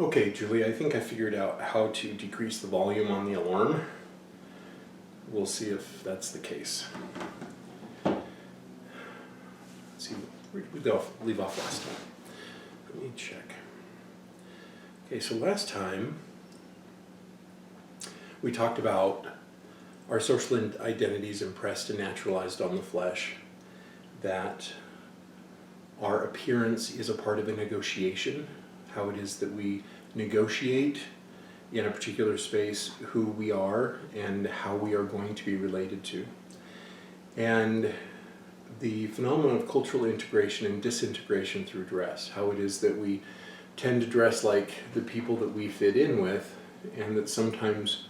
Okay, Julie, I think I figured out how to decrease the volume on the alarm. We'll see if that's the case. Let's see, where did we leave off last time? Let me check. Okay, so last time we talked about our social identities impressed and naturalized on the flesh, that our appearance is a part of a negotiation, how it is that we negotiate in a particular space who we are and how we are going to be related to. And the phenomenon of cultural integration and disintegration through dress, how it is that we tend to dress like the people that we fit in with, and that sometimes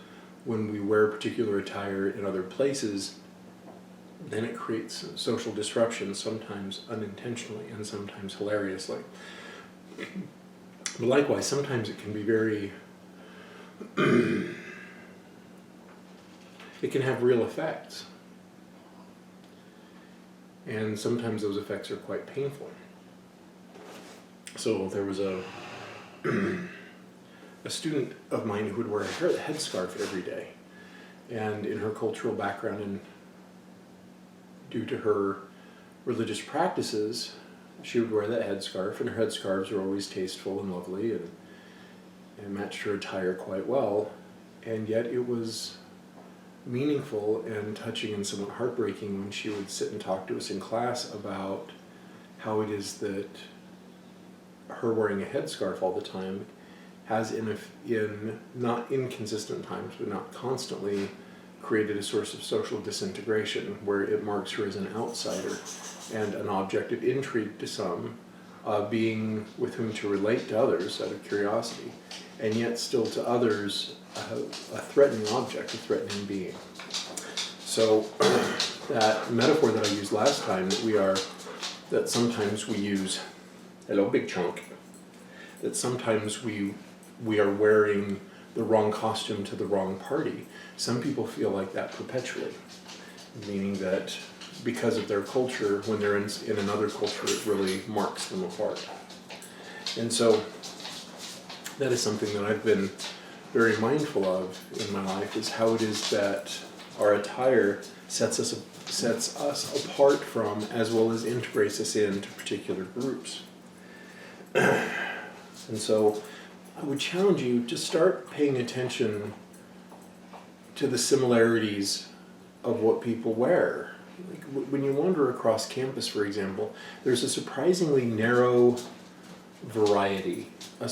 when we wear particular attire in other places, then it creates social disruption, sometimes unintentionally and sometimes hilariously. But likewise, sometimes it can be very, it can have real effects. And sometimes those effects are quite painful. So there was a student of mine who would wear a headscarf every day. And in her cultural background and due to her religious practices, she would wear that headscarf, and her headscarves were always tasteful and lovely and matched her attire quite well. And yet it was meaningful and touching and somewhat heartbreaking when she would sit and talk to us in class about how it is that her wearing a headscarf all the time has, in not inconsistent times, but not constantly, created a source of social disintegration where it marks her as an outsider and an object of intrigue to some, being with whom to relate to others out of curiosity, and yet still to others a threatening object, a threatening being. So that metaphor that I used last time, that sometimes we use, hello big chunk, that sometimes we are wearing the wrong costume to the wrong party. Some people feel like that perpetually, meaning that because of their culture, when they're in another culture, it really marks them apart. And so that is something that I've been very mindful of in my life, is how it is that our attire sets us apart from, as well as integrates us into particular groups. And so I would challenge you to start paying attention to the similarities of what people wear. Like when you wander across campus, for example, there's a surprisingly narrow variety, a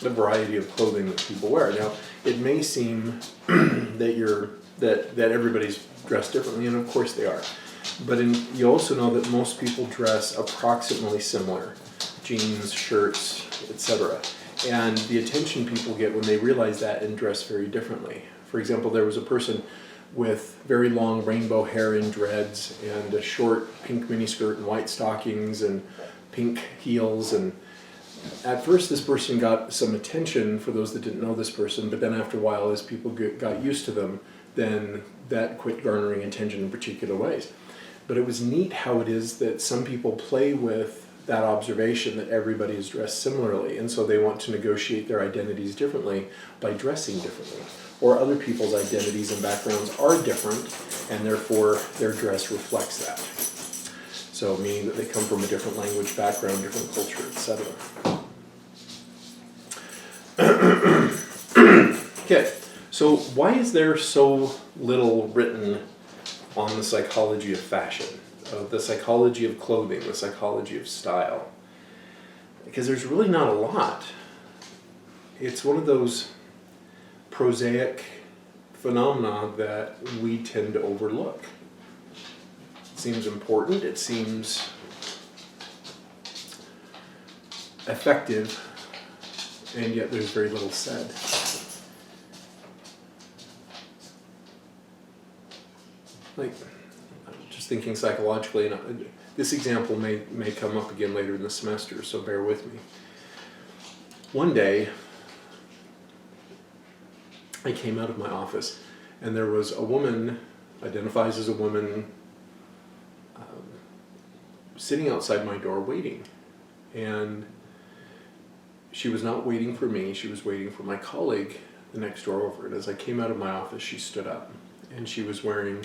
variety of clothing that people wear. Now, it may seem that everybody's dressed differently, and of course they are. But you also know that most people dress approximately similar. Jeans, shirts, etc. And the attention people get when they realize that and dress very differently. For example, there was a person with very long rainbow hair and dreads and a short pink miniskirt and white stockings and pink heels. And at first this person got some attention for those that didn't know this person, but then after a while, as people got used to them, then that quit garnering attention in particular ways. But it was neat how it is that some people play with that observation that everybody is dressed similarly, and so they want to negotiate their identities differently by dressing differently. Or other people's identities and backgrounds are different, and therefore their dress reflects that. So meaning that they come from a different language background, different culture, etc. Okay, so why is there so little written on the psychology of fashion? The psychology of clothing, the psychology of style? Because there's really not a lot. It's one of those prosaic phenomena that we tend to overlook. It seems important, it seems effective, and yet there's very little said. Like, just thinking psychologically, and this example may come up again later in the semester, so bear with me. One day, I came out of my office, and there was a woman, identifies as a woman, sitting outside my door waiting. And she was not waiting for me, she was waiting for my colleague the next door over. And as I came out of my office, she stood up, and she was wearing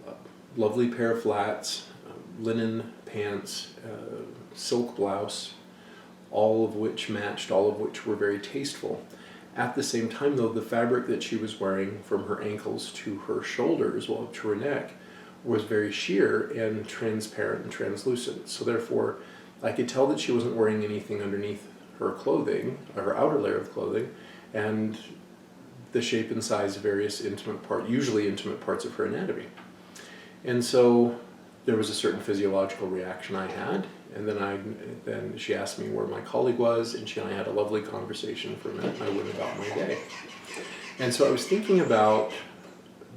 a lovely pair of flats, linen pants, silk blouse, all of which matched, all of which were very tasteful. At the same time, though, the fabric that she was wearing from her ankles to her shoulders, well, up to her neck, was very sheer and transparent and translucent. So therefore, I could tell that she wasn't wearing anything underneath her clothing, or her outer layer of clothing, and the shape and size of various usually intimate parts of her anatomy. And so there was a certain physiological reaction I had, and then she asked me where my colleague was, and she and I had a lovely conversation for a minute, and I went about my day. And so I was thinking about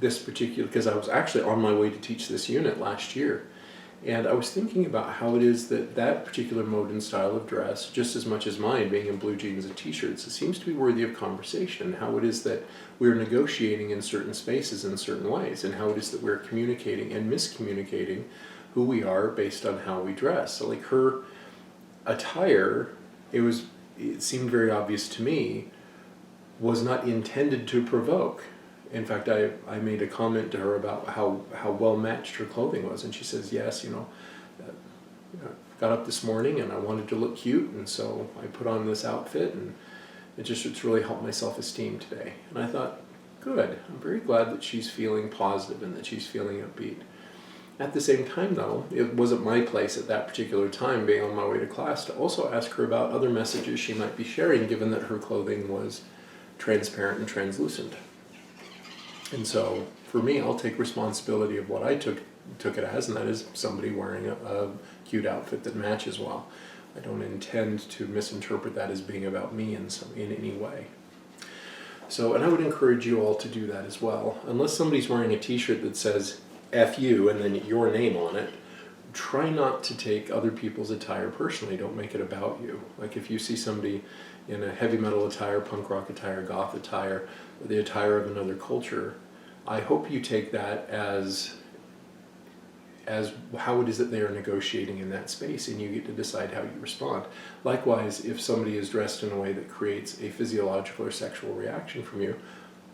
this particular, because I was actually on my way to teach this unit last year, and I was thinking about how it is that that particular mode and style of dress, just as much as mine, being in blue jeans and t-shirts, it seems to be worthy of conversation. How it is that we're negotiating in certain spaces in certain ways, and how it is that we're communicating and miscommunicating who we are based on how we dress. So like her attire, it seemed very obvious to me, was not intended to provoke. In fact, I made a comment to her about how well matched her clothing was, and she says, yes, got up this morning and I wanted to look cute, and so I put on this outfit, and it's really helped my self-esteem today. And I thought, good, I'm very glad that she's feeling positive and that she's feeling upbeat. At the same time, though, it wasn't my place at that particular time, being on my way to class, to also ask her about other messages she might be sharing, given that her clothing was transparent and translucent. And so, for me, I'll take responsibility of what I took it as, and that is somebody wearing a cute outfit that matches well. I don't intend to misinterpret that as being about me in any way. So, and I would encourage you all to do that as well. Unless somebody's wearing a t-shirt that says F you and then your name on it, try not to take other people's attire personally. Don't make it about you. Like if you see somebody in a heavy metal attire, punk rock attire, goth attire, or the attire of another culture, I hope you take that as how it is that they are negotiating in that space, and you get to decide how you respond. Likewise, if somebody is dressed in a way that creates a physiological or sexual reaction from you,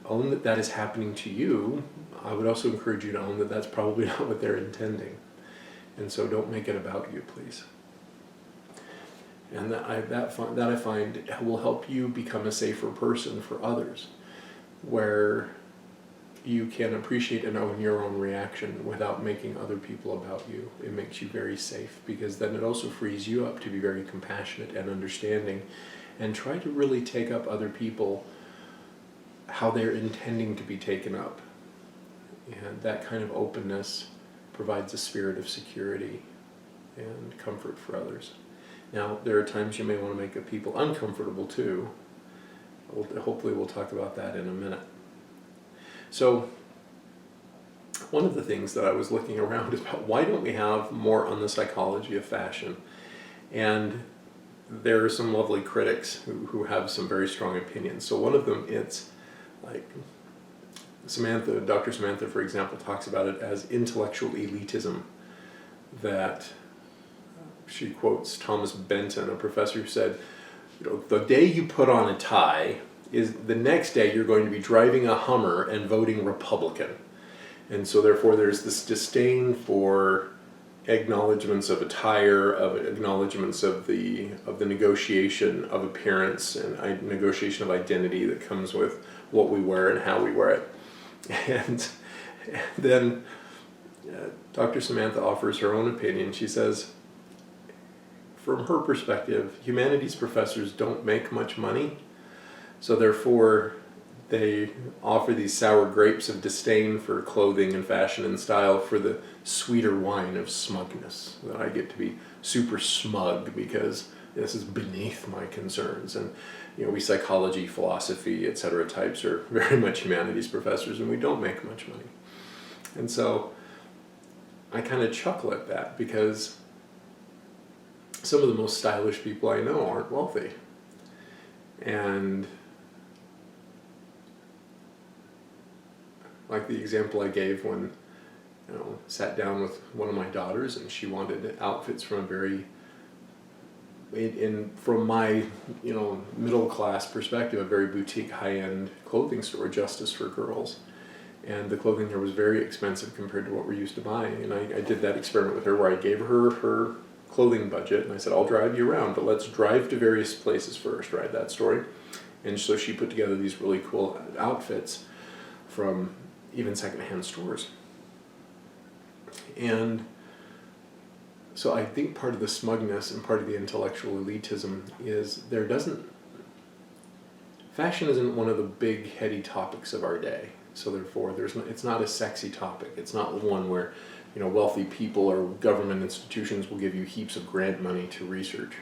own that that is happening to you. I would also encourage you to own that that's probably not what they're intending. And so don't make it about you, please. And that I find will help you become a safer person for others, where you can appreciate and own your own reaction without making other people about you. It makes you very safe, because then it also frees you up to be very compassionate and understanding, and try to really take up other people how they're intending to be taken up. And that kind of openness provides a spirit of security and comfort for others. Now, there are times you may want to make people uncomfortable too. Hopefully we'll talk about that in a minute. So, one of the things that I was looking around is about why don't we have more on the psychology of fashion? And there are some lovely critics who have some very strong opinions. So one of them, it's like Dr. Samantha, for example, talks about it as intellectual elitism, that she quotes Thomas Benton, a professor, who said, the day you put on a tie is the next day you're going to be driving a Hummer and voting Republican. And so therefore there's this disdain for acknowledgments of attire, of acknowledgments of the negotiation of appearance and negotiation of identity that comes with what we wear and how we wear it. And then Dr. Samantha offers her own opinion. She says, from her perspective, humanities professors don't make much money, so therefore they offer these sour grapes of disdain for clothing and fashion and style for the sweeter wine of smugness. That I get to be super smug because this is beneath my concerns. And we psychology, philosophy, etc. types are very much humanities professors, and we don't make much money. And so I kind of chuckle at that, because some of the most stylish people I know aren't wealthy. And like the example I gave when sat down with one of my daughters, and she wanted outfits from a very from my middle class perspective, a very boutique high-end clothing store, Justice for Girls, and the clothing there was very expensive compared to what we're used to buying. And I did that experiment with her where I gave her her clothing budget, and I said, I'll drive you around, but let's drive to various places first, right? That story. And so she put together these really cool outfits from even secondhand stores. And so I think part of the smugness and part of the intellectual elitism is fashion isn't one of the big heady topics of our day. So therefore, it's not a sexy topic. It's not one where, wealthy people or government institutions will give you heaps of grant money to research.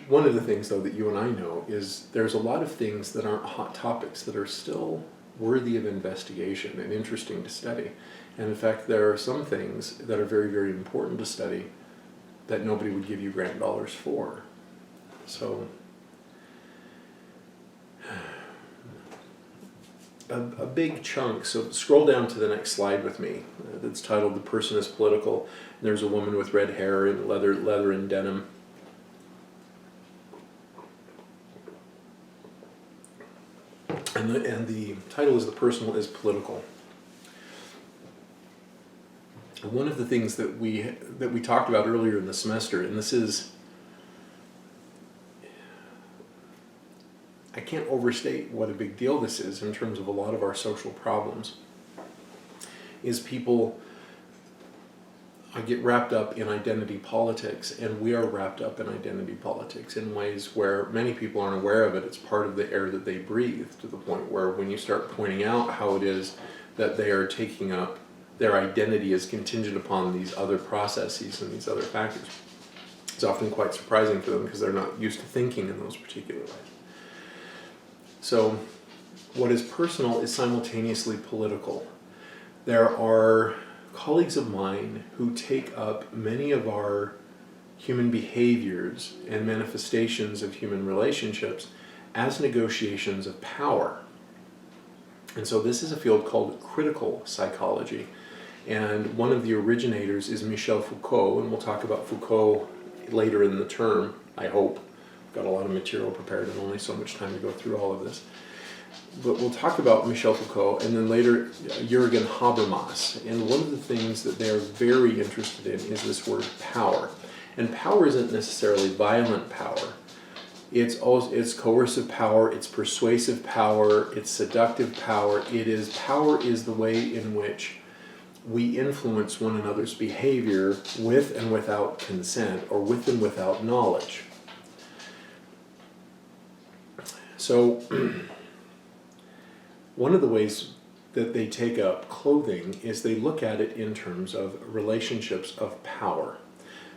One of the things, though, that you and I know is there's a lot of things that aren't hot topics that are still worthy of investigation and interesting to study. And in fact, there are some things that are very, very important to study that nobody would give you grant dollars for. So a big chunk, so scroll down to the next slide with me, that's titled "The Person is Political." And there's a woman with red hair and leather and denim. And the title is "The Person is Political." And one of the things that we talked about earlier in the semester, and this is, I can't overstate what a big deal this is in terms of a lot of our social problems, is people get wrapped up in identity politics, and we are wrapped up in identity politics in ways where many people aren't aware of it. It's part of the air that they breathe, to the point where when you start pointing out how it is that they are taking up, their identity is contingent upon these other processes and these other factors, it's often quite surprising for them because they're not used to thinking in those particular ways. So what is personal is simultaneously political. There are colleagues of mine who take up many of our human behaviors and manifestations of human relationships as negotiations of power. And so this is a field called critical psychology. And one of the originators is Michel Foucault, and we'll talk about Foucault later in the term, I hope. I've got a lot of material prepared and only so much time to go through all of this. But we'll talk about Michel Foucault and then later Jürgen Habermas. And one of the things that they're very interested in is this word power. And power isn't necessarily violent power. It's coercive power, it's persuasive power, it's seductive power. Power is the way in which we influence one another's behavior with and without consent, or with and without knowledge. So one of the ways that they take up clothing is they look at it in terms of relationships of power.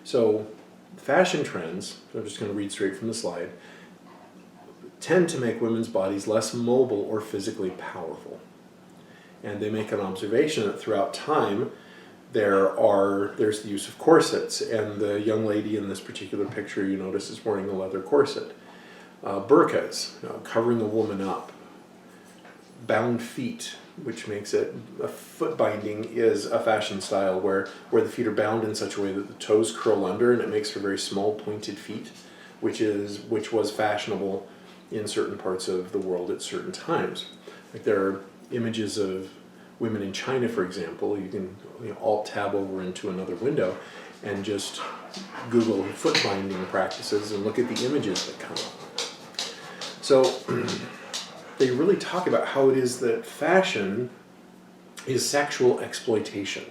So fashion trends, I'm just going to read straight from the slide, tend to make women's bodies less mobile or physically powerful. And they make an observation that throughout time there's the use of corsets, and the young lady in this particular picture you notice is wearing a leather corset. Burqas, covering a woman up. Bound feet, which makes it, a foot binding is a fashion style where the feet are bound in such a way that the toes curl under, and it makes for very small pointed feet, which was fashionable in certain parts of the world at certain times. Like there are images of women in China, for example. You can alt-tab over into another window and just Google foot binding practices and look at the images that come up. So they really talk about how it is that fashion is sexual exploitation.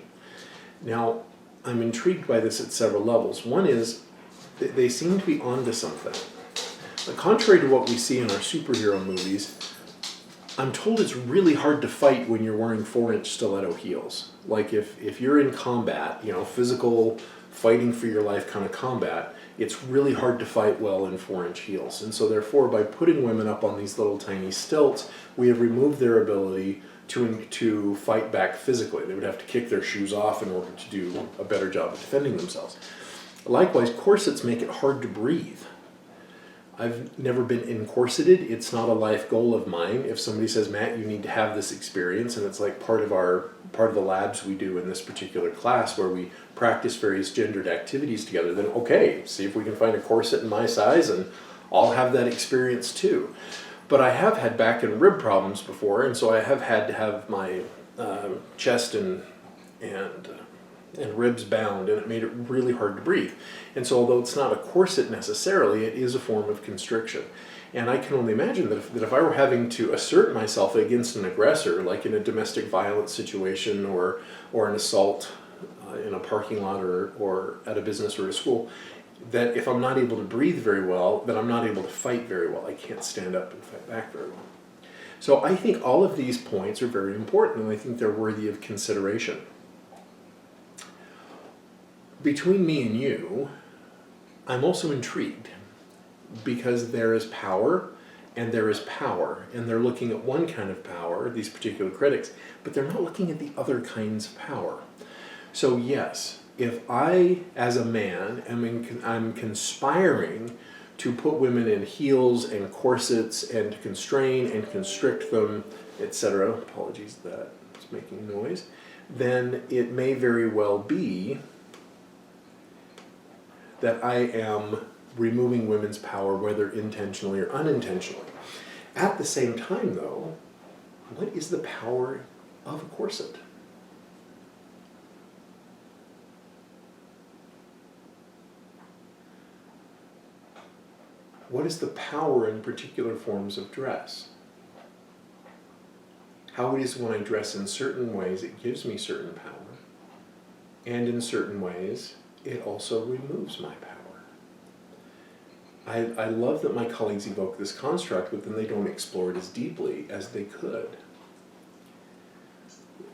Now, I'm intrigued by this at several levels. One is that they seem to be onto something. But contrary to what we see in our superhero movies, I'm told it's really hard to fight when you're wearing 4-inch stiletto heels. Like if you're in combat, physical, fighting for your life kind of combat, it's really hard to fight well in 4-inch heels. And so therefore, by putting women up on these little tiny stilts, we have removed their ability to fight back physically. They would have to kick their shoes off in order to do a better job of defending themselves. Likewise, corsets make it hard to breathe. I've never been encorseted. It's not a life goal of mine. If somebody says, Matt, you need to have this experience, and it's like part of the labs we do in this particular class where we practice various gendered activities together, then okay, see if we can find a corset in my size and I'll have that experience too. But I have had back and rib problems before, and so I have had to have my chest and ribs bound, and it made it really hard to breathe. And so although it's not a corset necessarily, it is a form of constriction. And I can only imagine that if I were having to assert myself against an aggressor, like in a domestic violence situation or an assault in a parking lot or at a business or a school, that if I'm not able to breathe very well, then I'm not able to fight very well. I can't stand up and fight back very well. So I think all of these points are very important, and I think they're worthy of consideration. Between me and you, I'm also intrigued because there is power and there is power, and they're looking at one kind of power, these particular critics, but they're not looking at the other kinds of power. So yes, if I, as a man, I'm conspiring to put women in heels and corsets and to constrain and constrict them, etc., apologies that it's making noise, then it may very well be that I am removing women's power, whether intentionally or unintentionally. At the same time, though, what is the power of a corset? What is the power in particular forms of dress? How it is when I dress in certain ways, it gives me certain power, and in certain ways, it also removes my power. I love that my colleagues evoke this construct, but then they don't explore it as deeply as they could.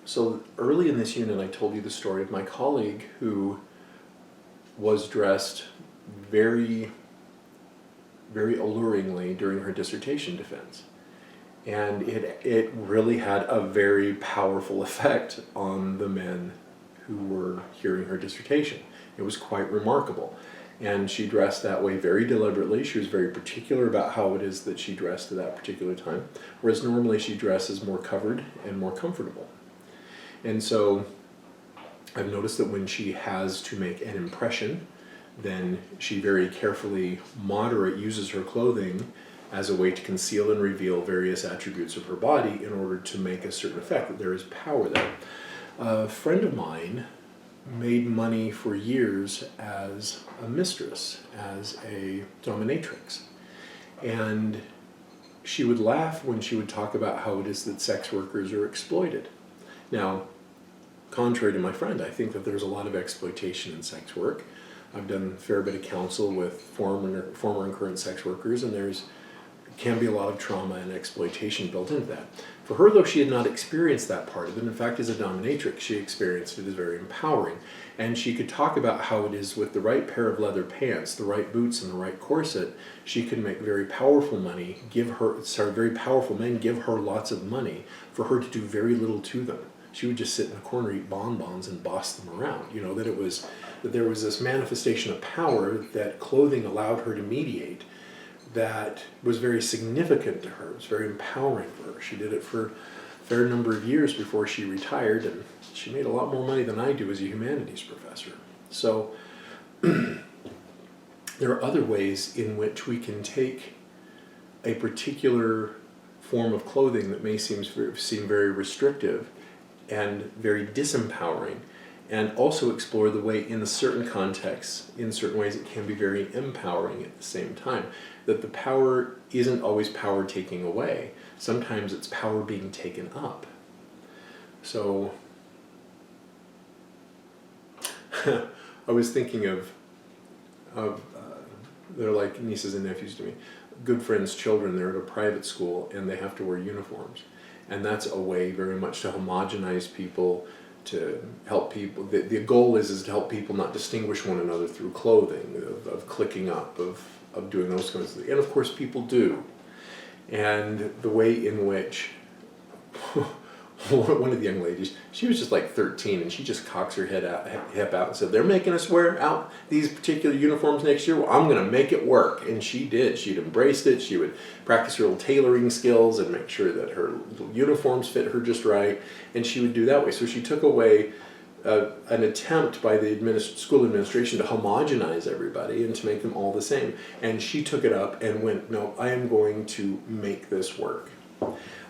So early in this unit, I told you the story of my colleague who was dressed very, very alluringly during her dissertation defense. And it really had a very powerful effect on the men who were hearing her dissertation. It was quite remarkable. And she dressed that way very deliberately. She was very particular about how it is that she dressed at that particular time, whereas normally she dresses more covered and more comfortable. And so I've noticed that when she has to make an impression, then she very carefully uses her clothing as a way to conceal and reveal various attributes of her body in order to make a certain effect, that there is power there. A friend of mine made money for years as a mistress, as a dominatrix. And she would laugh when she would talk about how it is that sex workers are exploited. Now, contrary to my friend, I think that there's a lot of exploitation in sex work. I've done a fair bit of counsel with former and current sex workers, and there's can be a lot of trauma and exploitation built into that. For her, though, she had not experienced that part of it. In fact, as a dominatrix, she experienced it as very empowering. And she could talk about how it is with the right pair of leather pants, the right boots, and the right corset, she could make very powerful money, very powerful men give her lots of money for her to do very little to them. She would just sit in a corner, eat bonbons, and boss them around. You know, that there was this manifestation of power that clothing allowed her to mediate that was very significant to her. It was very empowering for her. She did it for a fair number of years before she retired, and she made a lot more money than I do as a humanities professor. So there are other ways in which we can take a particular form of clothing that may seem very restrictive and very disempowering, and also explore the way in certain contexts, in certain ways, it can be very empowering at the same time. That the power isn't always power taking away. Sometimes it's power being taken up. So I was thinking of they're like nieces and nephews to me, good friends' children. They're at a private school and they have to wear uniforms. And that's a way very much to homogenize people, to help people. The goal is to help people not distinguish one another through clothing, of clicking up, of doing those kinds of things. And of course people do. And the way in which one of the young ladies, she was just like 13, and she just cocks her hip out and said, "They're making us wear out these particular uniforms next year. Well, I'm going to make it work." And she did. She'd embraced it. She would practice her little tailoring skills and make sure that her little uniforms fit her just right, and she would do that way. So she took away an attempt by the school administration to homogenize everybody and to make them all the same. And she took it up and went, "No, I am going to make this work."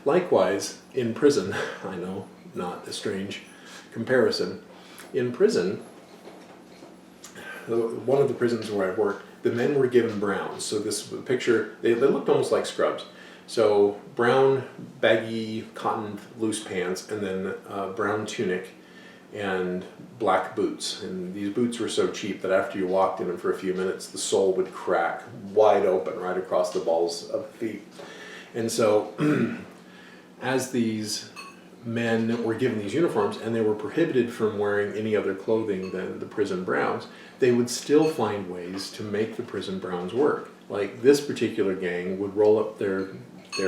Likewise, in prison, I know, not a strange comparison, in prison, one of the prisons where I worked, the men were given browns. So this picture, they looked almost like scrubs. So brown, baggy, cotton, loose pants, and then brown tunic and black boots. And these boots were so cheap that after you walked in them for a few minutes, the sole would crack wide open right across the balls of the feet. And so as these men were given these uniforms and they were prohibited from wearing any other clothing than the prison browns, they would still find ways to make the prison browns work. Like this particular gang would roll up their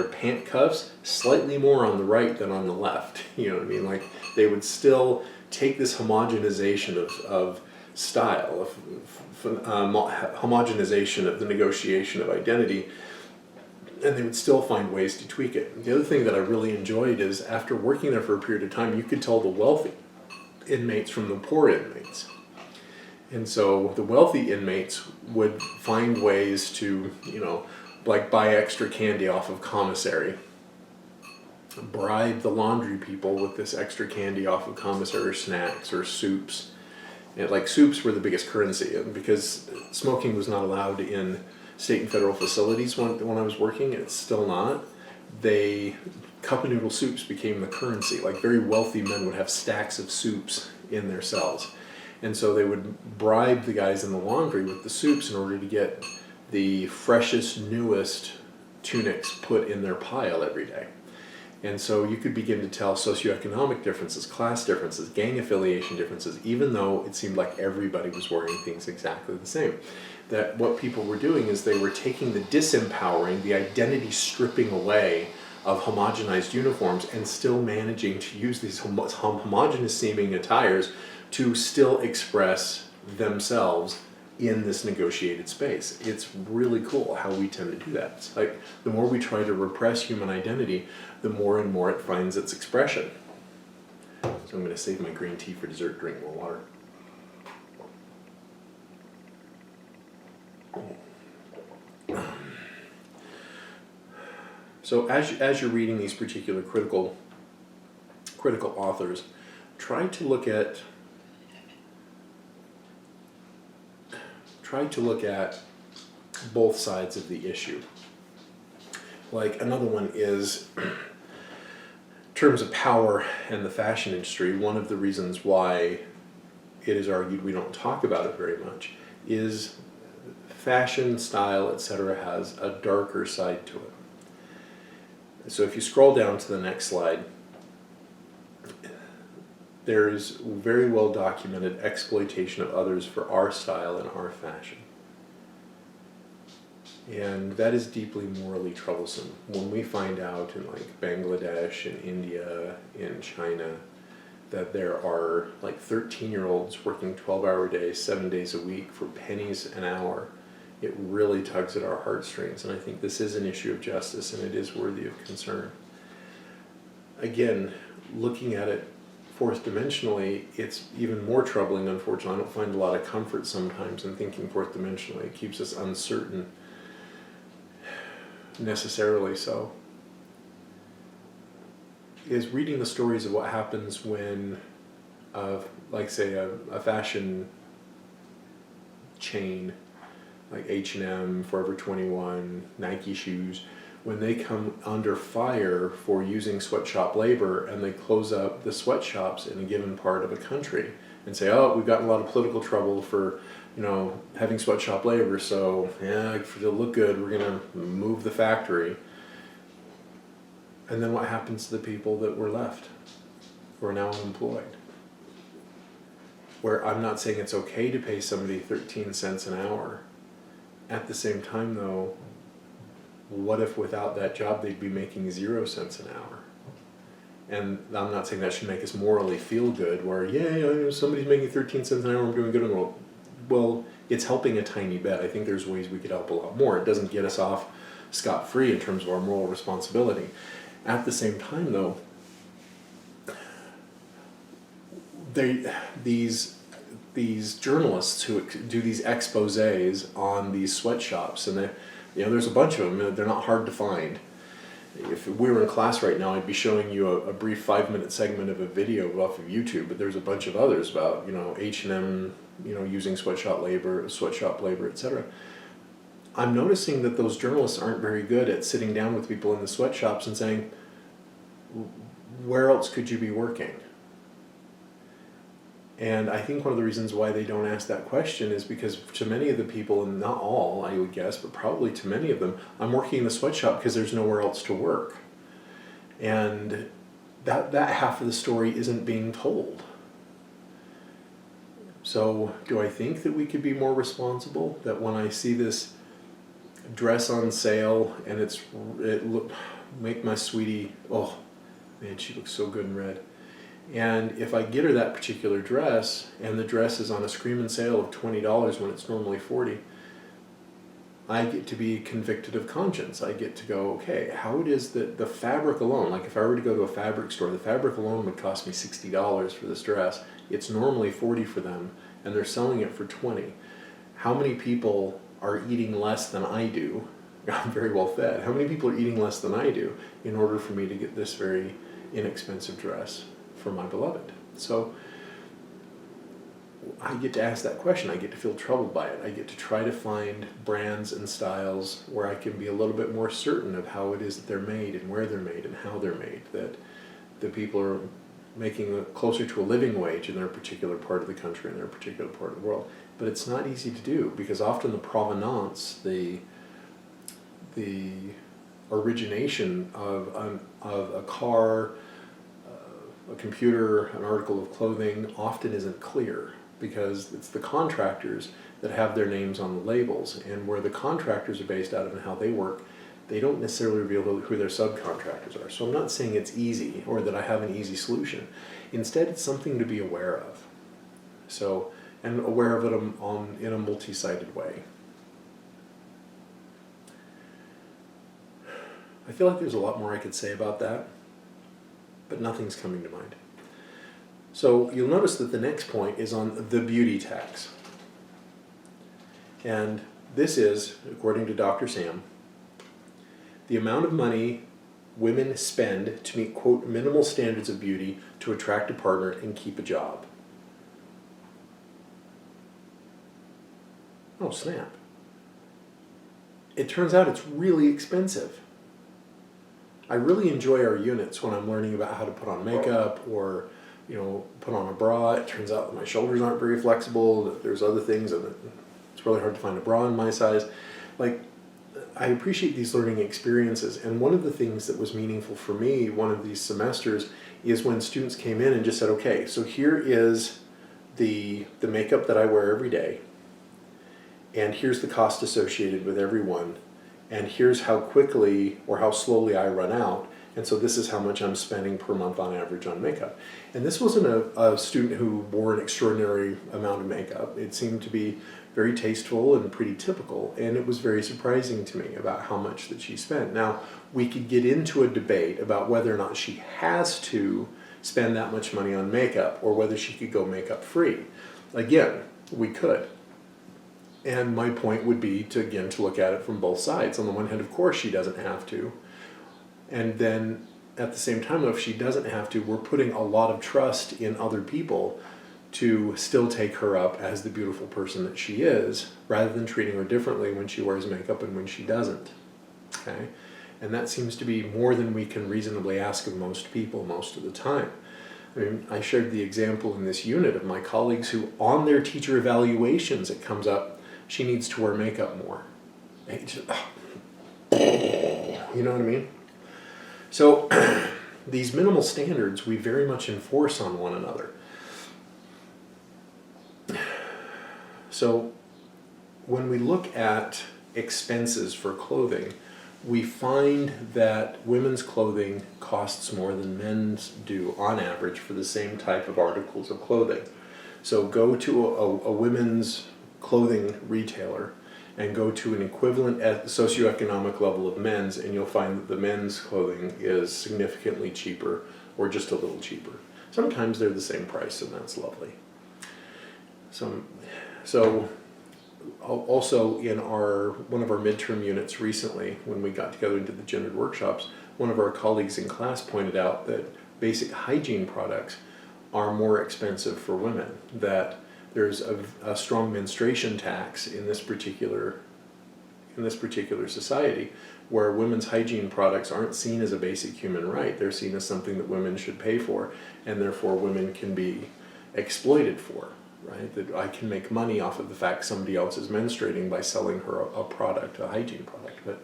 pant cuffs slightly more on the right than on the left. You know what I mean? Like they would still take this homogenization of style, homogenization of the negotiation of identity, and they would still find ways to tweak it. The other thing that I really enjoyed is after working there for a period of time, you could tell the wealthy inmates from the poor inmates. And so the wealthy inmates would find ways to, like buy extra candy off of commissary, bribe the laundry people with this extra candy off of commissary, or snacks or soups. And like soups were the biggest currency, and because smoking was not allowed in state and federal facilities when I was working, and it's still not, cup of noodle soups became the currency. Like very wealthy men would have stacks of soups in their cells. And so they would bribe the guys in the laundry with the soups in order to get the freshest, newest tunics put in their pile every day. And so you could begin to tell socioeconomic differences, class differences, gang affiliation differences, even though it seemed like everybody was wearing things exactly the same. That what people were doing is they were taking the disempowering, the identity stripping away of homogenized uniforms and still managing to use these homogeneous seeming attires to still express themselves in this negotiated space. It's really cool how we tend to do that. It's like the more we try to repress human identity, the more and more it finds its expression. So I'm going to save my green tea for dessert, drink more water. So as you're reading these particular critical authors, try to look at both sides of the issue. Like another one is in terms of power and the fashion industry. One of the reasons why it is argued we don't talk about it very much is fashion, style, etc. has a darker side to it. So if you scroll down to the next slide, there's very well documented exploitation of others for our style and our fashion. And that is deeply morally troublesome. When we find out in like Bangladesh, in India, in China, that there are like 13-year-olds working 12-hour days, 7 days a week for pennies an hour, it really tugs at our heartstrings. And I think this is an issue of justice, and it is worthy of concern. Again, looking at it fourth dimensionally, it's even more troubling, unfortunately. I don't find a lot of comfort sometimes in thinking fourth dimensionally. It keeps us uncertain, necessarily so. Is reading the stories of what happens when, like say a fashion chain, like H&M, Forever 21, Nike shoes, when they come under fire for using sweatshop labor and they close up the sweatshops in a given part of a country and say, oh, we've gotten a lot of political trouble for, having sweatshop labor, so yeah, to look good, we're going to move the factory. And then what happens to the people that were left, who are now unemployed? Where I'm not saying it's okay to pay somebody 13 cents an hour. At the same time, though, what if without that job they'd be making 0 cents an hour? And I'm not saying that should make us morally feel good, where, yeah, somebody's making 13 cents an hour, I'm doing good in the world. Well, it's helping a tiny bit. I think there's ways we could help a lot more. It doesn't get us off scot-free in terms of our moral responsibility. At the same time, though, these journalists who do these exposés on these sweatshops, and there's a bunch of them. They're not hard to find. If we were in class right now, I'd be showing you a brief 5-minute segment of a video off of YouTube, but there's a bunch of others about, H&M, using sweatshop labor, etc. I'm noticing that those journalists aren't very good at sitting down with people in the sweatshops and saying, where else could you be working? And I think one of the reasons why they don't ask that question is because to many of the people, and not all, I would guess, but probably to many of them, I'm working in the sweatshop because there's nowhere else to work. And that half of the story isn't being told. So do I think that we could be more responsible? That when I see this dress on sale and make my sweetie, oh man, she looks so good in red. And if I get her that particular dress, and the dress is on a screaming sale of $20 when it's normally $40, I get to be convicted of conscience. I get to go, okay, how it is that the fabric alone, like if I were to go to a fabric store, the fabric alone would cost me $60 for this dress. It's normally $40 for them, and they're selling it for $20. How many people are eating less than I do? I'm very well fed. How many people are eating less than I do in order for me to get this very inexpensive dress for my beloved? So I get to ask that question. I get to feel troubled by it. I get to try to find brands and styles where I can be a little bit more certain of how it is that they're made and where they're made and how they're made, that the people are making closer to a living wage in their particular part of the country, in their particular part of the world. But it's not easy to do, because often the provenance, the origination of a car, a computer, an article of clothing often isn't clear, because it's the contractors that have their names on the labels, and where the contractors are based out of and how they work, they don't necessarily reveal who their subcontractors are. So I'm not saying it's easy or that I have an easy solution. Instead, it's something to be aware of. So, and aware of it in a multi-sided way. I feel like there's a lot more I could say about that, but nothing's coming to mind. So you'll notice that the next point is on the beauty tax. And this is, according to Dr. Sam, the amount of money women spend to meet, quote, minimal standards of beauty to attract a partner and keep a job. Oh, snap. It turns out it's really expensive. I really enjoy our units when I'm learning about how to put on makeup or, put on a bra. It turns out that my shoulders aren't very flexible, that there's other things, and it's really hard to find a bra in my size. I appreciate these learning experiences, and one of the things that was meaningful for me one of these semesters is when students came in and just said, okay, so here is the makeup that I wear every day, and here's the cost associated with every one, and here's how quickly or how slowly I run out, and so this is how much I'm spending per month on average on makeup. And this wasn't a student who wore an extraordinary amount of makeup. It seemed to be very tasteful and pretty typical, and it was very surprising to me about how much that she spent. Now, we could get into a debate about whether or not she has to spend that much money on makeup or whether she could go makeup free. Again, we could. And my point would be to look at it from both sides. On the one hand, of course, she doesn't have to. And then at the same time, if she doesn't have to, we're putting a lot of trust in other people to still take her up as the beautiful person that she is, rather than treating her differently when she wears makeup and when she doesn't. Okay? And that seems to be more than we can reasonably ask of most people most of the time. I mean, I shared the example in this unit of my colleagues who, on their teacher evaluations, it comes up, she needs to wear makeup more. You know what I mean? So these minimal standards we very much enforce on one another. So when we look at expenses for clothing, we find that women's clothing costs more than men's do on average for the same type of articles of clothing. So go to a women's clothing retailer and go to an equivalent socioeconomic level of men's, and you'll find that the men's clothing is significantly cheaper or just a little cheaper. Sometimes they're the same price, and that's lovely. So also in one of our midterm units recently, when we got together and did the gendered workshops, one of our colleagues in class pointed out that basic hygiene products are more expensive for women, that there's a strong menstruation tax in this particular society, where women's hygiene products aren't seen as a basic human right. They're seen as something that women should pay for, and therefore women can be exploited for, right? That I can make money off of the fact somebody else is menstruating by selling her a product, a hygiene product. But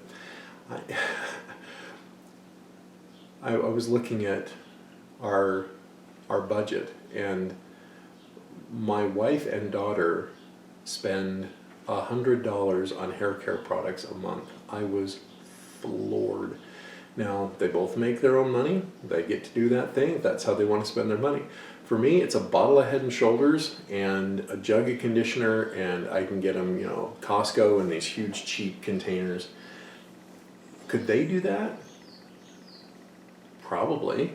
I was looking at our budget, and my wife and daughter spend $100 on hair care products a month. I was floored. Now, they both make their own money. They get to do that thing if that's how they want to spend their money. For me, it's a bottle of Head & Shoulders and a jug of conditioner, and I can get them, Costco in these huge cheap containers. Could they do that? Probably.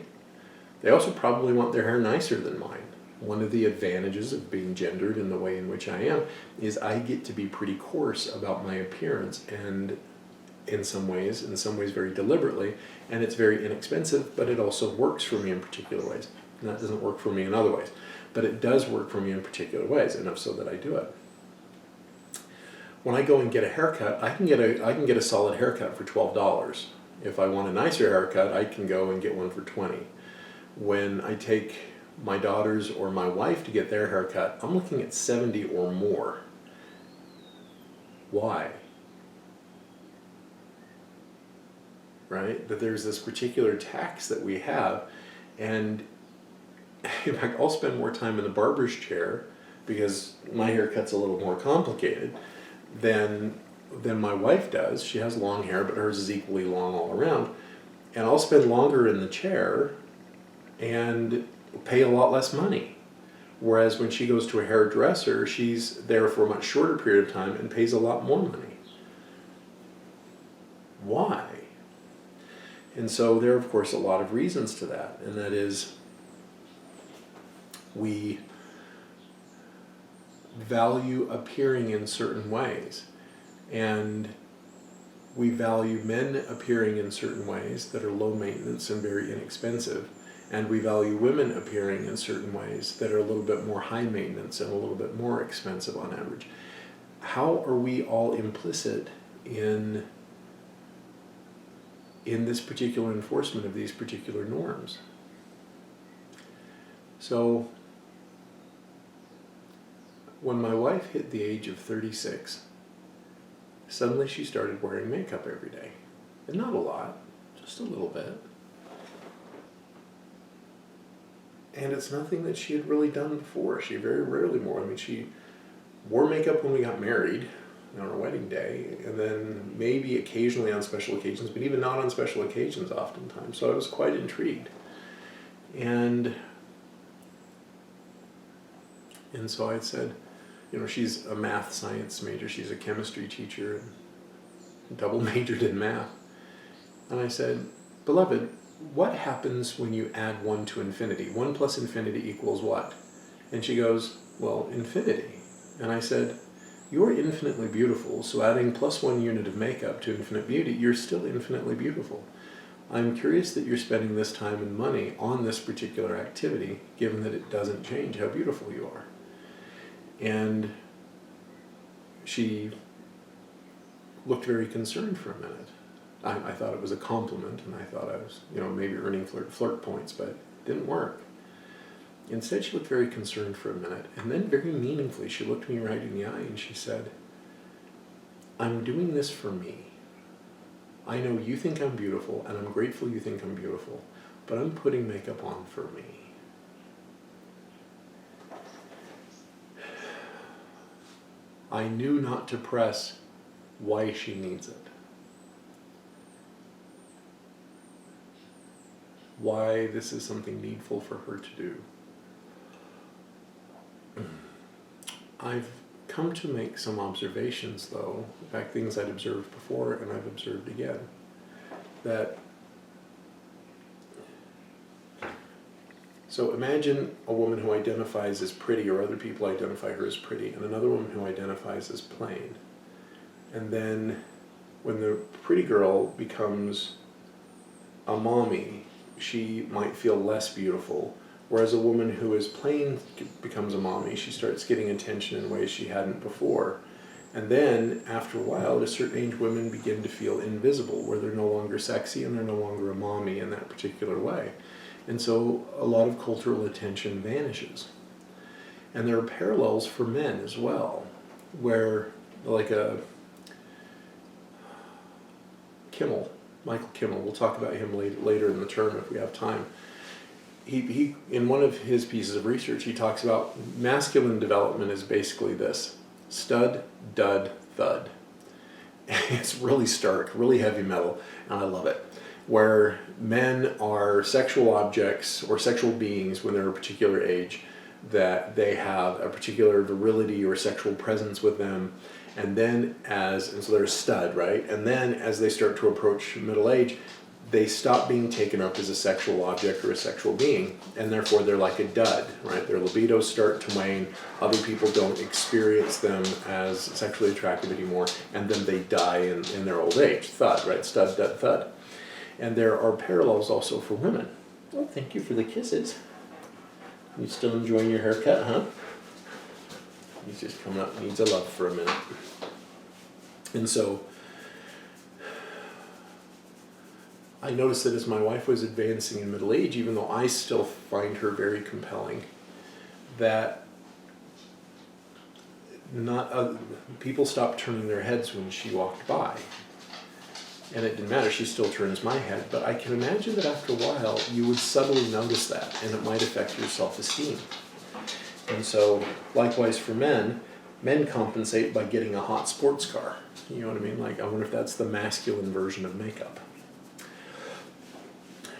They also probably want their hair nicer than mine. One of the advantages of being gendered in the way in which I am is I get to be pretty coarse about my appearance, and in some ways very deliberately, and it's very inexpensive, but it also works for me in particular ways. And that doesn't work for me in other ways, but it does work for me in particular ways, enough so that I do it. When I go and get a haircut, I can get a solid haircut for $12. If I want a nicer haircut, I can go and get one for $20. When I take my daughters or my wife to get their haircut, I'm looking at $70 or more. Why? Right? That there's this particular tax that we have, and in fact, I'll spend more time in the barber's chair because my haircut's a little more complicated than my wife does. She has long hair, but hers is equally long all around. And I'll spend longer in the chair and pay a lot less money. Whereas when she goes to a hairdresser, she's there for a much shorter period of time and pays a lot more money. Why? And so there are, of course, a lot of reasons to that, and that is we value appearing in certain ways, and we value men appearing in certain ways that are low maintenance and very inexpensive, and we value women appearing in certain ways that are a little bit more high maintenance and a little bit more expensive on average. How are we all implicit in this particular enforcement of these particular norms? So when my wife hit the age of 36, suddenly she started wearing makeup every day. And not a lot, just a little bit. And it's nothing that she had really done before. She very rarely wore. I mean, she wore makeup when we got married on our wedding day, and then maybe occasionally on special occasions, but even not on special occasions oftentimes. So I was quite intrigued. And so I said, she's a math science major. She's a chemistry teacher and double majored in math. And I said, beloved, what happens when you add 1 to infinity? 1 plus infinity equals what? And she goes, well, infinity. And I said, you're infinitely beautiful, so adding plus 1 unit of makeup to infinite beauty, you're still infinitely beautiful. I'm curious that you're spending this time and money on this particular activity, given that it doesn't change how beautiful you are. And she looked very concerned for a minute. I thought it was a compliment, and I thought I was, maybe earning flirt points, but it didn't work. Instead, she looked very concerned for a minute, and then very meaningfully, she looked me right in the eye and she said, I'm doing this for me. I know you think I'm beautiful, and I'm grateful you think I'm beautiful, but I'm putting makeup on for me. I knew not to press why she needs it. why this is something needful for her to do. I've come to make some observations, though, in fact, things I'd observed before and I've observed again, that so imagine a woman who identifies as pretty, or other people identify her as pretty, and another woman who identifies as plain. And then when the pretty girl becomes a mommy, she might feel less beautiful. Whereas a woman who is plain becomes a mommy, she starts getting attention in ways she hadn't before. And then, after a while, at a certain age, women begin to feel invisible, where they're no longer sexy and they're no longer a mommy in that particular way. And so a lot of cultural attention vanishes. And there are parallels for men as well, where, like Michael Kimmel, we'll talk about him later in the term if we have time. He in one of his pieces of research, he talks about masculine development is basically this: stud, dud, thud. It's really stark, really heavy metal, and I love it. Where men are sexual objects or sexual beings when they're a particular age, that they have a particular virility or sexual presence with them, and so they're a stud, right? And then as they start to approach middle age, they stop being taken up as a sexual object or a sexual being, and therefore they're like a dud, right? Their libidos start to wane, other people don't experience them as sexually attractive anymore, and then they die in their old age. Thud, right? Stud, dud, thud. And there are parallels also for women. Oh, thank you for the kisses. You still enjoying your haircut, huh? He's just coming up, needs a love for a minute. And so I noticed that as my wife was advancing in middle age, even though I still find her very compelling, that people stopped turning their heads when she walked by. And it didn't matter, she still turns my head, but I can imagine that after a while you would subtly notice that, and it might affect your self-esteem. And so, likewise for men compensate by getting a hot sports car. You know what I mean? Like, I wonder if that's the masculine version of makeup.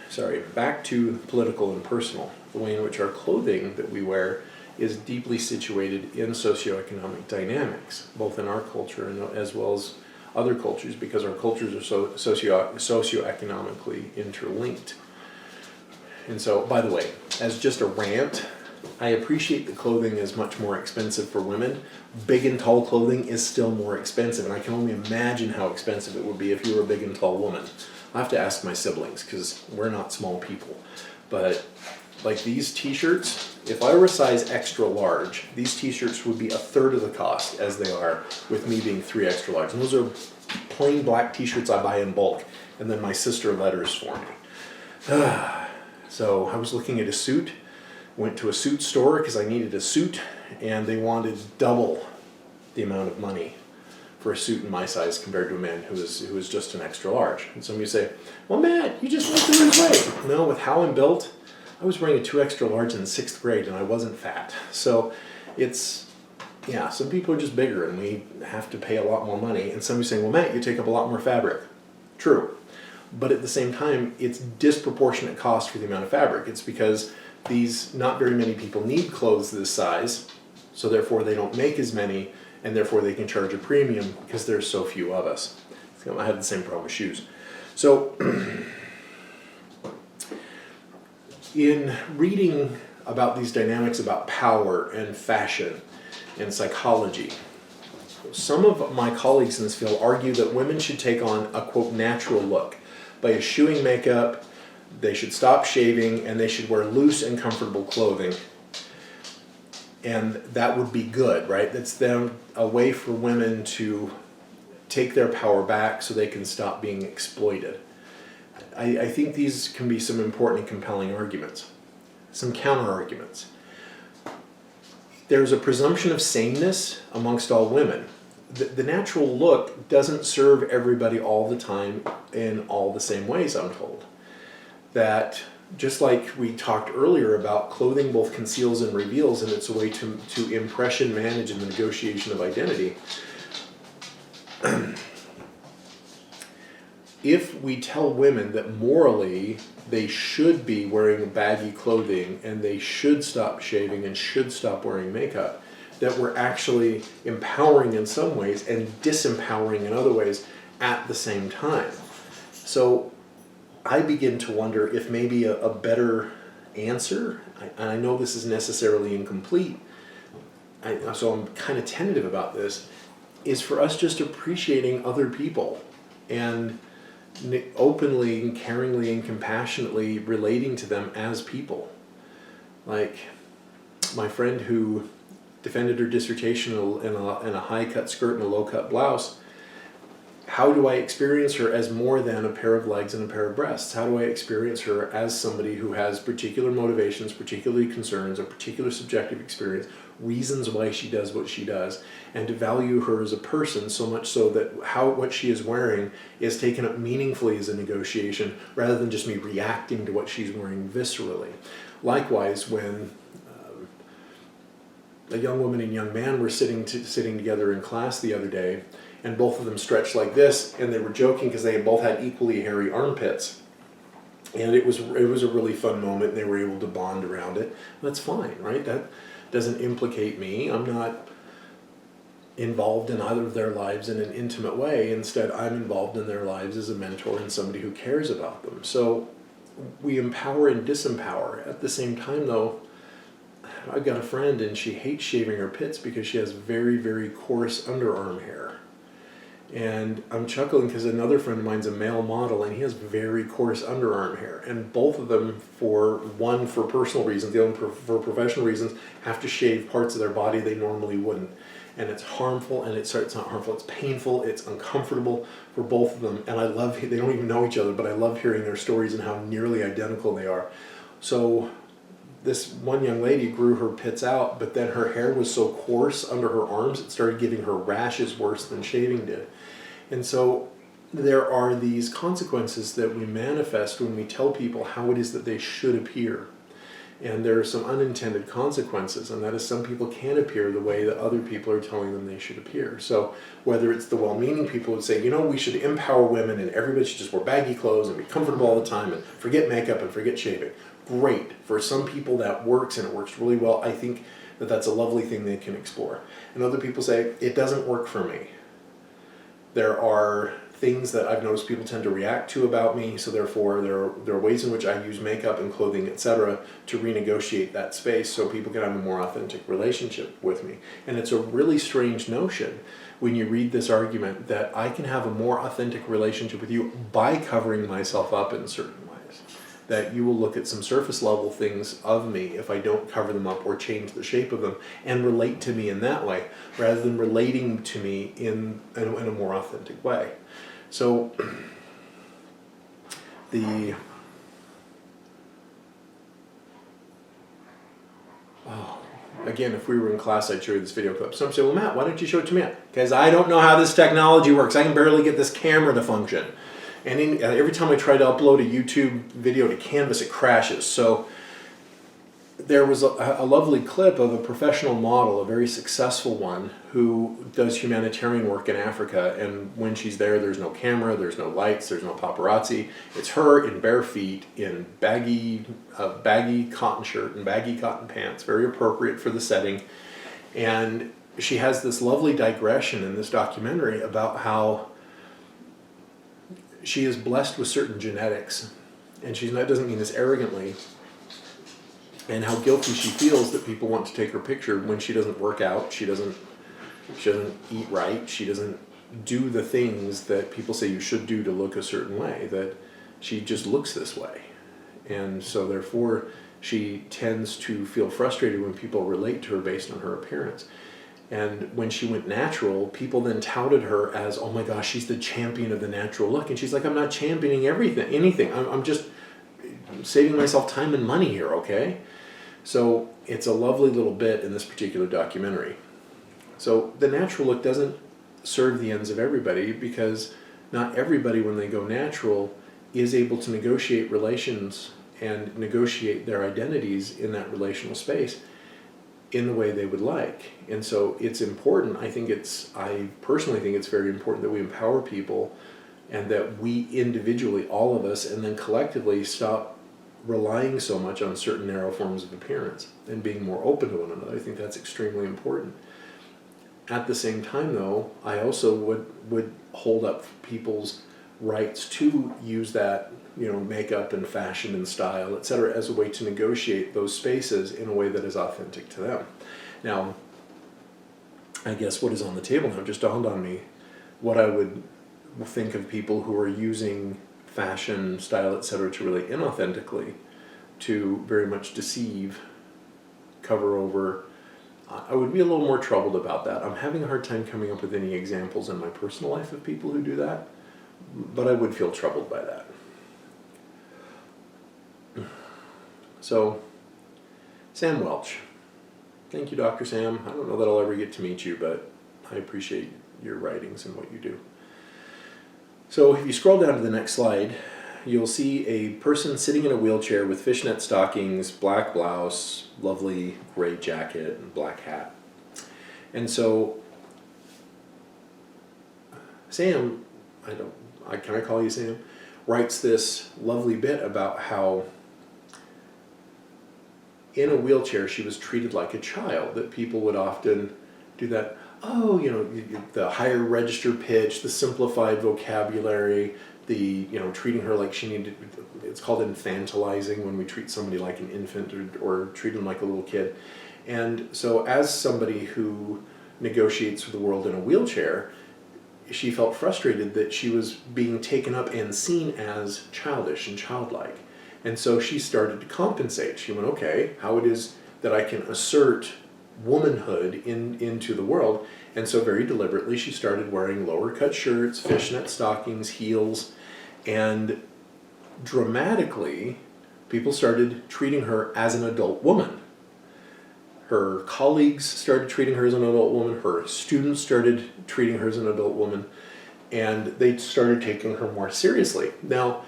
Sorry, back to political and personal. The way in which our clothing that we wear is deeply situated in socioeconomic dynamics, both in our culture and as well as other cultures, because our cultures are so socioeconomically interlinked. And so, by the way, as just a rant, I appreciate that clothing is much more expensive for women. Big and tall clothing is still more expensive, and I can only imagine how expensive it would be if you were a big and tall woman. I have to ask my siblings, because we're not small people. But like these t-shirts, if I were a size extra large, these t-shirts would be a third of the cost as they are with me being 3 extra large. And those are plain black t-shirts I buy in bulk, and then my sister letters for me. So I was looking at a suit, went to a suit store because I needed a suit, and they wanted double the amount of money for a suit in my size compared to a man who is just an extra large. And some of you say, well, Matt, you just want to lose weight. No, with how I'm built, I was wearing a 2 extra large in 6th grade and I wasn't fat. So some people are just bigger and we have to pay a lot more money. And some of you saying, well, Matt, you take up a lot more fabric. True. But at the same time, it's disproportionate cost for the amount of fabric. It's because not very many people need clothes this size, so therefore they don't make as many, and therefore they can charge a premium because there's so few of us. I have the same problem with shoes. So in reading about these dynamics about power and fashion and psychology, some of my colleagues in this field argue that women should take on a, quote, natural look by eschewing makeup, they should stop shaving, and they should wear loose and comfortable clothing. And that would be good, right? That's them a way for women to take their power back so they can stop being exploited. I think these can be some important and compelling arguments. Some counter-arguments. There's a presumption of sameness amongst all women. The natural look doesn't serve everybody all the time in all the same ways, I'm told. That just like we talked earlier about clothing both conceals and reveals, and it's a way to impression manage in the negotiation of identity. if we tell women that morally they should be wearing baggy clothing and they should stop shaving and should stop wearing makeup, that we're actually empowering in some ways and disempowering in other ways at the same time. So I begin to wonder if maybe a better answer, and I know this is necessarily incomplete, so I'm kind of tentative about this, is for us just appreciating other people and openly and caringly and compassionately relating to them as people. Like my friend who defended her dissertation in a high-cut skirt and a low-cut blouse, how do I experience her as more than a pair of legs and a pair of breasts? How do I experience her as somebody who has particular motivations, particular concerns, a particular subjective experience, reasons why she does what she does, and to value her as a person so much so that what she is wearing is taken up meaningfully as a negotiation rather than just me reacting to what she's wearing viscerally. Likewise, when a young woman and young man were sitting together in class the other day, and both of them stretched like this, and they were joking because they both had equally hairy armpits. And it was a really fun moment, and they were able to bond around it. That's fine, right? That doesn't implicate me. I'm not involved in either of their lives in an intimate way. Instead, I'm involved in their lives as a mentor and somebody who cares about them. So we empower and disempower. At the same time, though, I've got a friend, and she hates shaving her pits because she has very, very coarse underarm hair. And I'm chuckling because another friend of mine's a male model, and he has very coarse underarm hair. And both of them, for personal reasons, the other for professional reasons, have to shave parts of their body they normally wouldn't. And it's harmful, and it's not harmful, it's painful, it's uncomfortable for both of them. And I love, they don't even know each other, but I love hearing their stories and how nearly identical they are. So this one young lady grew her pits out, but then her hair was so coarse under her arms, it started giving her rashes worse than shaving did. And so there are these consequences that we manifest when we tell people how it is that they should appear. And there are some unintended consequences, and that is some people can't appear the way that other people are telling them they should appear. So whether it's the well-meaning people who say, we should empower women and everybody should just wear baggy clothes and be comfortable all the time and forget makeup and forget shaving. Great. For some people that works, and it works really well. I think that that's a lovely thing they can explore. And other people say, it doesn't work for me. There are things that I've noticed people tend to react to about me, so therefore there are ways in which I use makeup and clothing, etc., to renegotiate that space so people can have a more authentic relationship with me. And it's a really strange notion when you read this argument that I can have a more authentic relationship with you by covering myself up in certain ways. That you will look at some surface level things of me if I don't cover them up or change the shape of them and relate to me in that way rather than relating to me in a more authentic way. So again, if we were in class, I'd show you this video clip. Some say, well, Matt, why don't you show it to me? Because I don't know how this technology works. I can barely get this camera to function. And every time I try to upload a YouTube video to Canvas, it crashes. So there was a lovely clip of a professional model, a very successful one, who does humanitarian work in Africa. And when she's there, there's no camera, there's no lights, there's no paparazzi. It's her in bare feet, in baggy cotton shirt and baggy cotton pants, very appropriate for the setting. And she has this lovely digression in this documentary about how she is blessed with certain genetics, and doesn't mean this arrogantly, and how guilty she feels that people want to take her picture when she doesn't work out, she doesn't eat right, she doesn't do the things that people say you should do to look a certain way, that she just looks this way. And so therefore she tends to feel frustrated when people relate to her based on her appearance. And when she went natural, people then touted her as, oh my gosh, she's the champion of the natural look. And she's like, I'm not championing anything. I'm just saving myself time and money here, okay? So it's a lovely little bit in this particular documentary. So the natural look doesn't serve the ends of everybody, because not everybody, when they go natural, is able to negotiate relations and negotiate their identities in that relational space in the way they would like. And so it's important, I personally think it's very important that we empower people and that we individually, all of us, and then collectively stop relying so much on certain narrow forms of appearance and being more open to one another. I think that's extremely important. At the same time, though, I also would hold up people's rights to use that, makeup and fashion and style, etc., as a way to negotiate those spaces in a way that is authentic to them. Now, I guess what is on the table now just dawned on me. What I would think of people who are using fashion, style, etc., to really inauthentically, to very much deceive, cover over. I would be a little more troubled about that. I'm having a hard time coming up with any examples in my personal life of people who do that, but I would feel troubled by that. So, Sam Welch. Thank you, Dr. Sam. I don't know that I'll ever get to meet you, but I appreciate your writings and what you do. So if you scroll down to the next slide, you'll see a person sitting in a wheelchair with fishnet stockings, black blouse, lovely gray jacket, and black hat. And so Sam, can I call you Sam? Writes this lovely bit about how in a wheelchair she was treated like a child, that people would often do that, the higher register pitch, the simplified vocabulary, the, treating her like she needed, it's called infantilizing when we treat somebody like an infant or treat them like a little kid. And so as somebody who negotiates with the world in a wheelchair, she felt frustrated that she was being taken up and seen as childish and childlike. And so she started to compensate. She went, okay, how it is that I can assert womanhood into the world. And so very deliberately she started wearing lower cut shirts, fishnet stockings, heels, and dramatically people started treating her as an adult woman. Her colleagues started treating her as an adult woman, her students started treating her as an adult woman, and they started taking her more seriously. Now,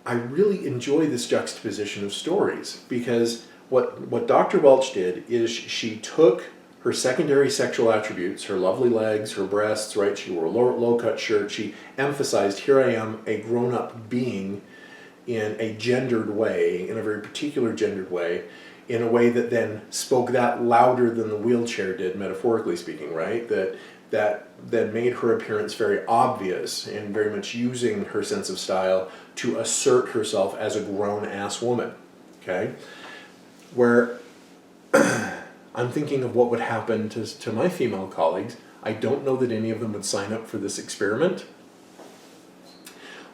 I really enjoy this juxtaposition of stories, because what Dr. Welch did is she took her secondary sexual attributes, her lovely legs, her breasts, right? She wore a low-cut shirt. She emphasized, here I am, a grown-up being in a gendered way, in a very particular gendered way, in a way that then spoke that louder than the wheelchair did, metaphorically speaking, right? That made her appearance very obvious and very much using her sense of style to assert herself as a grown-ass woman, okay? Where I'm thinking of what would happen to my female colleagues. I don't know that any of them would sign up for this experiment.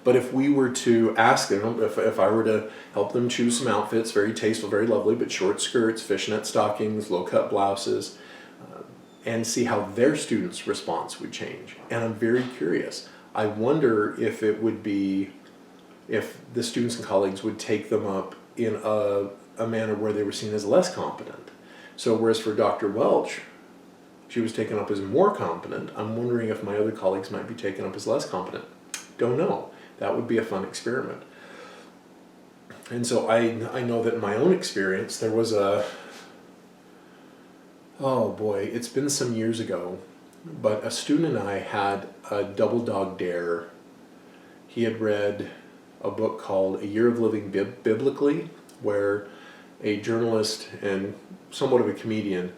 But if we were to ask them, if I were to help them choose some outfits, very tasteful, very lovely, but short skirts, fishnet stockings, low-cut blouses, and see how their students' response would change. And I'm very curious. I wonder if it would be, if the students and colleagues would take them up in a manner where they were seen as less competent. So whereas for Dr. Welch, she was taken up as more competent, I'm wondering if my other colleagues might be taken up as less competent. Don't know. That would be a fun experiment. And so I know that in my own experience, there was oh boy, it's been some years ago, but a student and I had a double dog dare. He had read a book called A Year of Living Biblically, where a journalist and somewhat of a comedian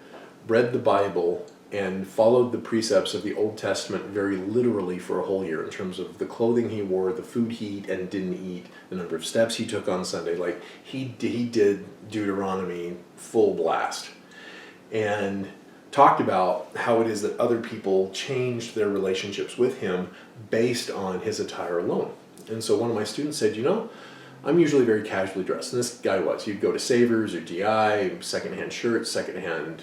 read the Bible and followed the precepts of the Old Testament very literally for a whole year in terms of the clothing he wore, the food he ate and didn't eat, the number of steps he took on Sunday. Like he did Deuteronomy full blast, and talked about how it is that other people changed their relationships with him based on his attire alone. And so one of my students said, I'm usually very casually dressed, and this guy was. You'd go to Savers or DI, secondhand shirts, secondhand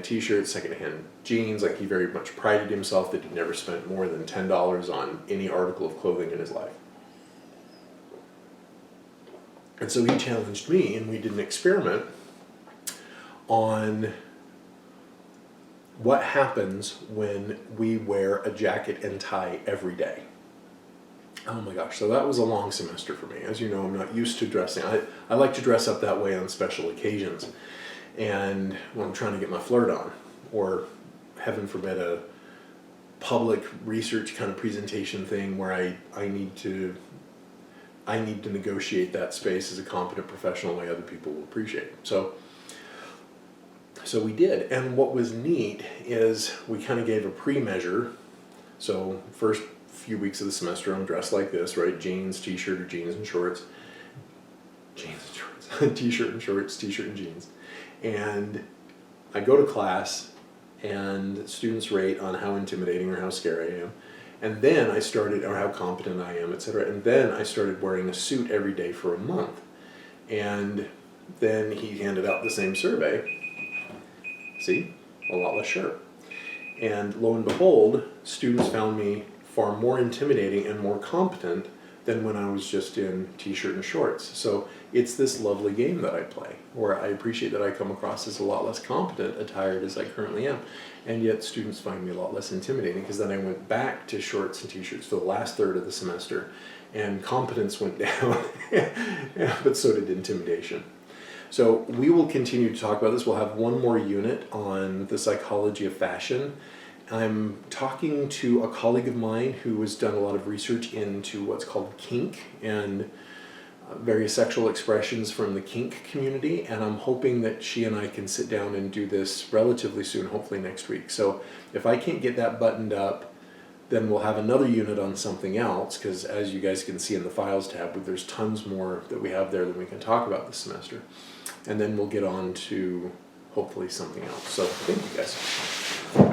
t-shirts, secondhand jeans. Like he very much prided himself that he'd never spent more than $10 on any article of clothing in his life. And so he challenged me, and we did an experiment on what happens when we wear a jacket and tie every day. Oh my gosh, so that was a long semester for me. As you know, I'm not used to dressing. I like to dress up that way on special occasions. And when I'm trying to get my flirt on, or heaven forbid, a public research kind of presentation thing where I need to negotiate that space as a competent professional way other people will appreciate it. So we did, and what was neat is we kind of gave a pre-measure. So first few weeks of the semester, I'm dressed like this, right? Jeans, t-shirt, or jeans and shorts. Jeans and shorts. T-shirt and shorts, t-shirt and jeans. And I go to class, and students rate on how intimidating or how scary I am. And then I started, or how competent I am, etc. And then I started wearing a suit every day for a month. And then he handed out the same survey. See, a lot less sharp. And lo and behold, students found me far more intimidating and more competent than when I was just in t-shirt and shorts. So it's this lovely game that I play, where I appreciate that I come across as a lot less competent attired as I currently am. And yet students find me a lot less intimidating, because then I went back to shorts and t-shirts for the last third of the semester, and competence went down, but so did intimidation. So we will continue to talk about this. We'll have one more unit on the psychology of fashion. I'm talking to a colleague of mine who has done a lot of research into what's called kink and various sexual expressions from the kink community, and I'm hoping that she and I can sit down and do this relatively soon, hopefully next week. So if I can't get that buttoned up, then we'll have another unit on something else, because as you guys can see in the files tab, there's tons more that we have there that we can talk about this semester. And then we'll get on to hopefully something else. So thank you guys.